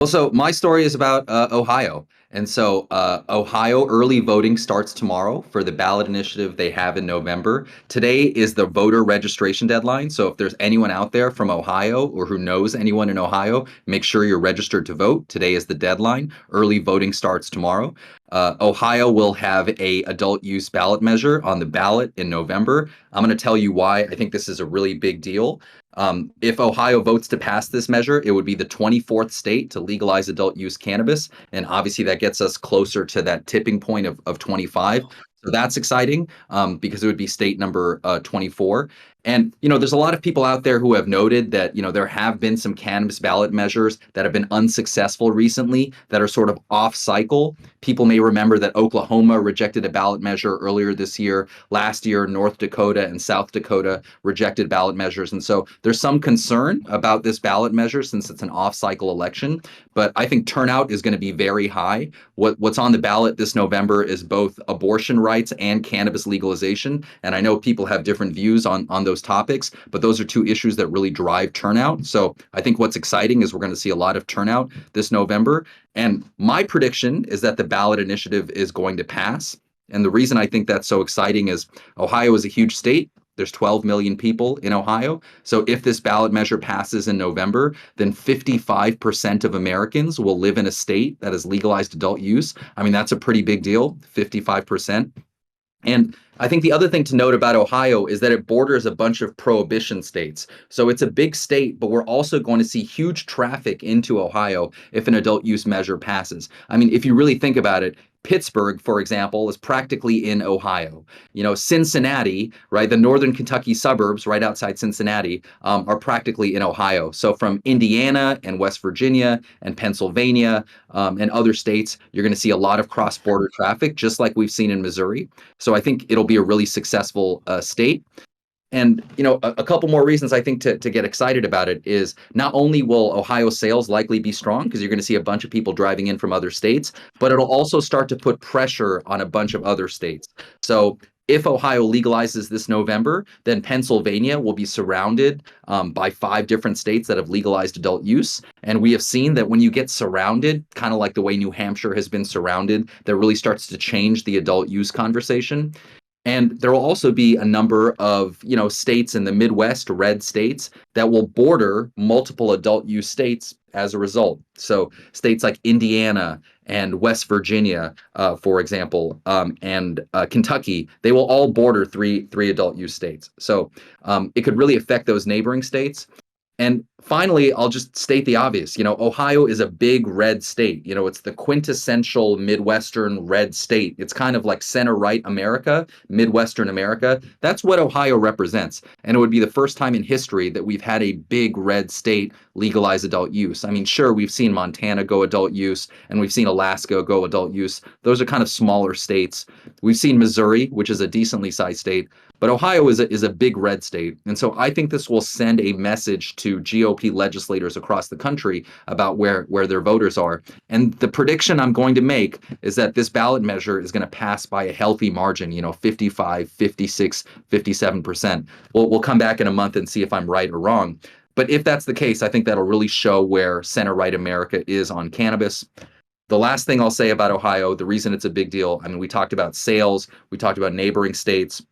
Well, so my story is about Ohio. And so Ohio early voting starts tomorrow for the ballot initiative they have in November. Today is the voter registration deadline. So if there's anyone out there from Ohio or who knows anyone in Ohio, make sure you're registered to vote. Today is the deadline. Early voting starts tomorrow. Ohio will have a adult use ballot measure on the ballot in November. I'm going to tell you why I think this is a really big deal. If Ohio votes to pass this measure, it would be the 24th state to legalize adult use cannabis. And obviously, that gets us closer to that tipping point of 25. So that's exciting because it would be state number 24. And, there's a lot of people out there who have noted that, there have been some cannabis ballot measures that have been unsuccessful recently that are sort of off cycle. People may remember that Oklahoma rejected a ballot measure earlier this year. Last year, North Dakota and South Dakota rejected ballot measures. And so there's some concern about this ballot measure since it's an off cycle election. But I think turnout is going to be very high. What's on the ballot this November is both abortion rights and cannabis legalization. And I know people have different views on those topics, but those are two issues that really drive turnout. So I think what's exciting is we're going to see a lot of turnout this November. And my prediction is that the ballot initiative is going to pass. And the reason I think that's so exciting is Ohio is a huge state. There's 12 million people in Ohio. So if this ballot measure passes in November, then 55% of Americans will live in a state that has legalized adult use. I mean, that's a pretty big deal, 55%. And I think the other thing to note about Ohio is that it borders a bunch of prohibition states. So it's a big state, but we're also going to see huge traffic into Ohio if an adult use measure passes. I mean, if you really think about it, Pittsburgh, for example, is practically in Ohio. Cincinnati, right, the northern Kentucky suburbs right outside Cincinnati are practically in Ohio. So from Indiana and West Virginia and Pennsylvania and other states, you're going to see a lot of cross-border traffic, just like we've seen in Missouri. So I think it'll be a really successful state. And a couple more reasons I think to get excited about it is not only will Ohio sales likely be strong because you're going to see a bunch of people driving in from other states, but it'll also start to put pressure on a bunch of other states. So if Ohio legalizes this November, then Pennsylvania will be surrounded by 5 different states that have legalized adult use. And we have seen that when you get surrounded, kind of like the way New Hampshire has been surrounded, that really starts to change the adult use conversation. And there will also be a number of, states in the Midwest, red states, that will border multiple adult use states as a result. So states like Indiana and West Virginia, for example, and Kentucky, they will all border three adult use states. So it could really affect those neighboring states. And finally, I'll just state the obvious. Ohio is a big red state. It's the quintessential Midwestern red state. It's kind of like center right America, Midwestern America. That's what Ohio represents. And it would be the first time in history that we've had a big red state legalize adult use. I mean, sure, we've seen Montana go adult use and we've seen Alaska go adult use. Those are kind of smaller states. We've seen Missouri, which is a decently sized state. But Ohio is a big red state. And so I think this will send a message to GOP legislators across the country about where their voters are. And the prediction I'm going to make is that this ballot measure is going to pass by a healthy margin, 55, 56, 57%. We'll come back in a month and see if I'm right or wrong. But if that's the case, I think that'll really show where center-right America is on cannabis. The last thing I'll say about Ohio, the reason it's a big deal, I mean, we talked about sales, we talked about neighboring states,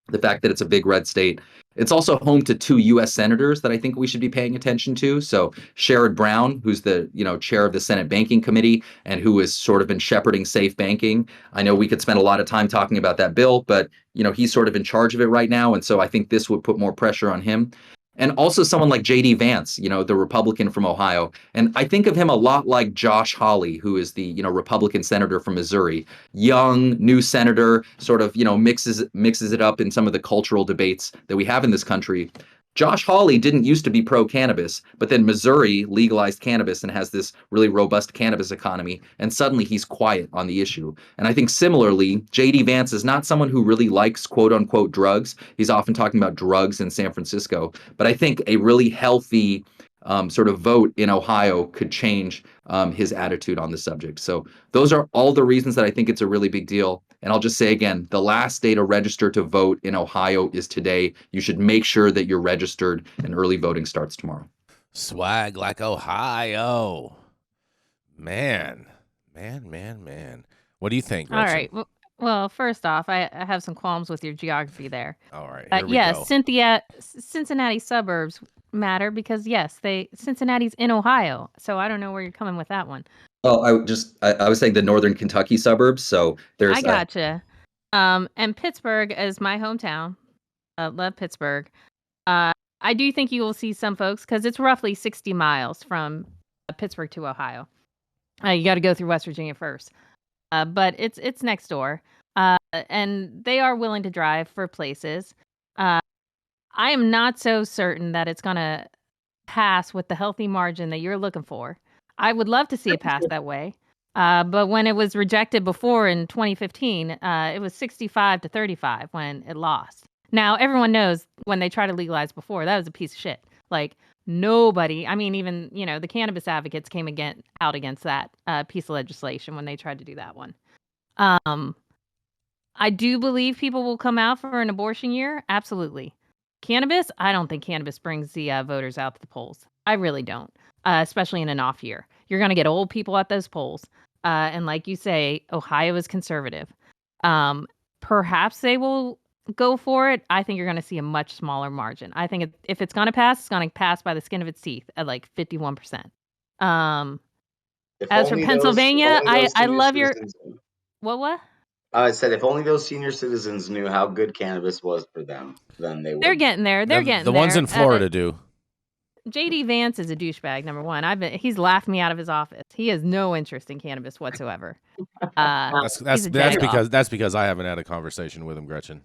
the fact that it's a big red state. It's also home to 2 U.S. senators that I think we should be paying attention to. So Sherrod Brown, who's the chair of the Senate Banking Committee and who has sort of been shepherding safe banking. I know we could spend a lot of time talking about that bill, but he's sort of in charge of it right now, and so I think this would put more pressure on him. And also someone like J.D. Vance, the Republican from Ohio. And I think of him a lot like Josh Hawley, who is the, Republican senator from Missouri. Young, new senator, sort of, mixes it up in some of the cultural debates that we have in this country. Josh Hawley didn't used to be pro-cannabis, but then Missouri legalized cannabis and has this really robust cannabis economy, and suddenly he's quiet on the issue. And I think similarly, J.D. Vance is not someone who really likes quote-unquote drugs. He's often talking about drugs in San Francisco. But I think a really healthy sort of vote in Ohio could change his attitude on the subject. So those are all the reasons that I think it's a really big deal. And I'll just say again, the last day to register to vote in Ohio is today. You should make sure that you're registered, and early voting starts tomorrow. Swag like Ohio. Man. What do you think, All Gretchen? right. Well, first off, I have some qualms with your geography there. All right, here we Yes, go. Cincinnati suburbs matter because yes, Cincinnati's in Ohio, so I don't know where you're coming with that one. Oh, I was saying the northern Kentucky suburbs. So I there's gotcha. And Pittsburgh is my hometown. Love Pittsburgh. Uh, I do think you will see some folks because it's roughly 60 miles from Pittsburgh to Ohio. You got to go through West Virginia first, but it's next door, and they are willing to drive for places. I am not so certain that it's gonna pass with the healthy margin that you're looking for. I would love to see it pass that way. But when it was rejected before in 2015, it was 65 to 35 when it lost. Now, everyone knows when they tried to legalize before, that was a piece of shit. Like, nobody, I mean, even, the cannabis advocates came out against that piece of legislation when they tried to do that one. I do believe people will come out for an abortion year. Absolutely. Cannabis, I don't think cannabis brings the voters out to the polls. I really don't, especially in an off year. You're going to get old people at those polls. And like you say, Ohio is conservative. Perhaps they will go for it. I think you're going to see a much smaller margin. I think if it's going to pass, it's going to pass by the skin of its teeth at like 51%. As for Pennsylvania, I love your... What? I said if only those senior citizens knew how good cannabis was for them, then they would. They're getting there. The ones in Florida do. JD Vance is a douchebag, number one. He's laughed me out of his office. He has no interest in cannabis whatsoever. That's because I haven't had a conversation with him, Gretchen.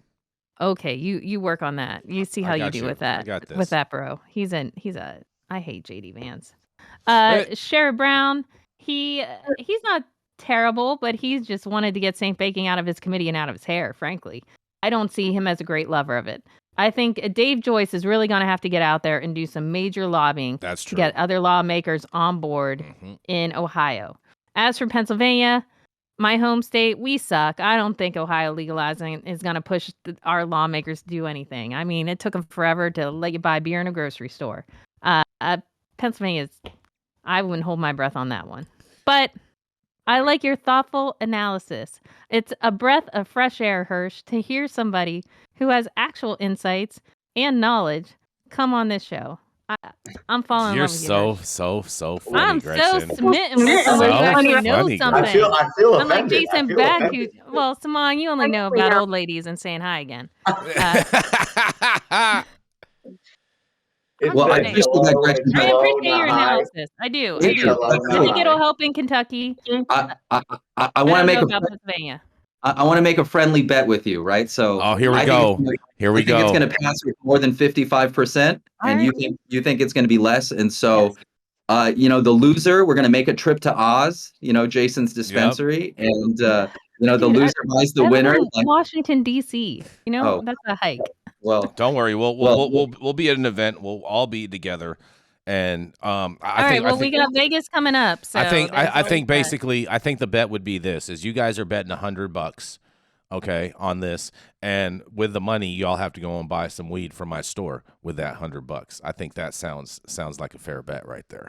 Okay, you work on that. You see how you do with that. I got this. With that, bro. I hate JD Vance. Sherrod Brown, he's not terrible, but he's just wanted to get St. Baking out of his committee and out of his hair, frankly. I don't see him as a great lover of it. I think Dave Joyce is really going to have to get out there and do some major lobbying to get other lawmakers on board in Ohio. As for Pennsylvania, my home state, we suck. I don't think Ohio legalizing is going to push our lawmakers to do anything. I mean, it took them forever to let you buy beer in a grocery store. Pennsylvania, I wouldn't hold my breath on that one. But I like your thoughtful analysis. It's a breath of fresh air, Hirsch, to hear somebody who has actual insights and knowledge come on this show. I'm falling in love with you. You're so funny, I'm Gretchen. so smitten with someone who actually knows something. I feel offended. I'm like Jason Beck. Well, Simone, you only know about old ladies and saying hi again. Well, I appreciate that, Gretchen. I appreciate your analysis. I do. I think it'll help in Kentucky. I want to make about Pennsylvania. I want to make a friendly bet with you, right? So, here we go. I think it's going to pass with more than 55%, and you think it's going to be less. And so, the loser, we're going to make a trip to Oz, Jason's dispensary, and the loser buys the winner. Washington D.C. That's a hike. Well, don't worry. We'll be at an event. We'll all be together. And I think we got Vegas coming up. So I think basically the bet would be this: is you guys are betting $100, okay, on this, and with the money, y'all have to go and buy some weed from my store with that $100. I think that sounds like a fair bet right there.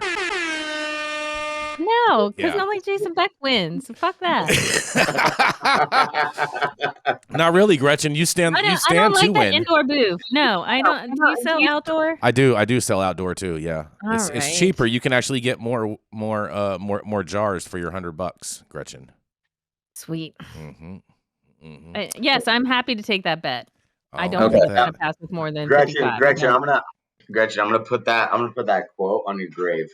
No, because only Jason Beck wins. Fuck that. Not really, Gretchen. You stand I don't to like win. That indoor booth. No, I don't. Do you sell outdoor? I do sell outdoor too. Yeah, it's cheaper. You can actually get more jars for your $100, Gretchen. Sweet. Yes, I'm happy to take that bet. I don't think it's gonna pass with more than 55. Gretchen, I'm gonna put that quote on your grave.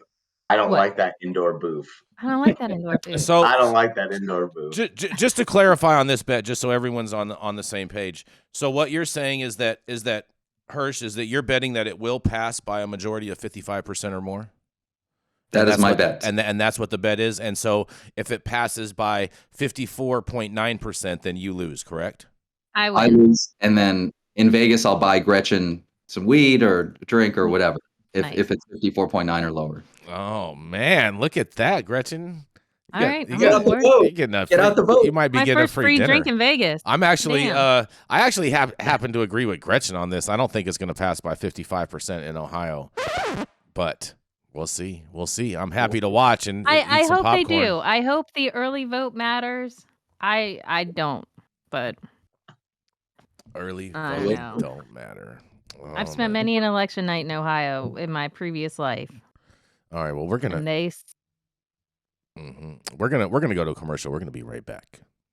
I don't like that indoor booth. I don't like that indoor booth. So I don't like that indoor booth. Just to clarify on this bet, just so everyone's on the same page. So what you're saying is that Hirsch, is that you're betting that it will pass by a majority of 55% or more? That is my bet. And that's what the bet is. And so if it passes by 54.9%, then you lose, correct? I lose, and then in Vegas I'll buy Gretchen some weed or a drink or whatever if it's 54.9 or lower. Oh man, look at that, Gretchen. All right, get out the vote. Get out the vote. You might be getting a free dinner. Drink in Vegas. I'm actually, I actually happen to agree with Gretchen on this. I don't think it's going to pass by 55% in Ohio, but We'll see. We'll see. I'm happy to watch and eat I some hope popcorn. they do. I hope the early vote matters. I don't, but Early I voting know. don't matter. I've spent many an election night in Ohio in my previous life. All right. Well, we're gonna And they we're gonna go to a commercial. We're gonna be right back.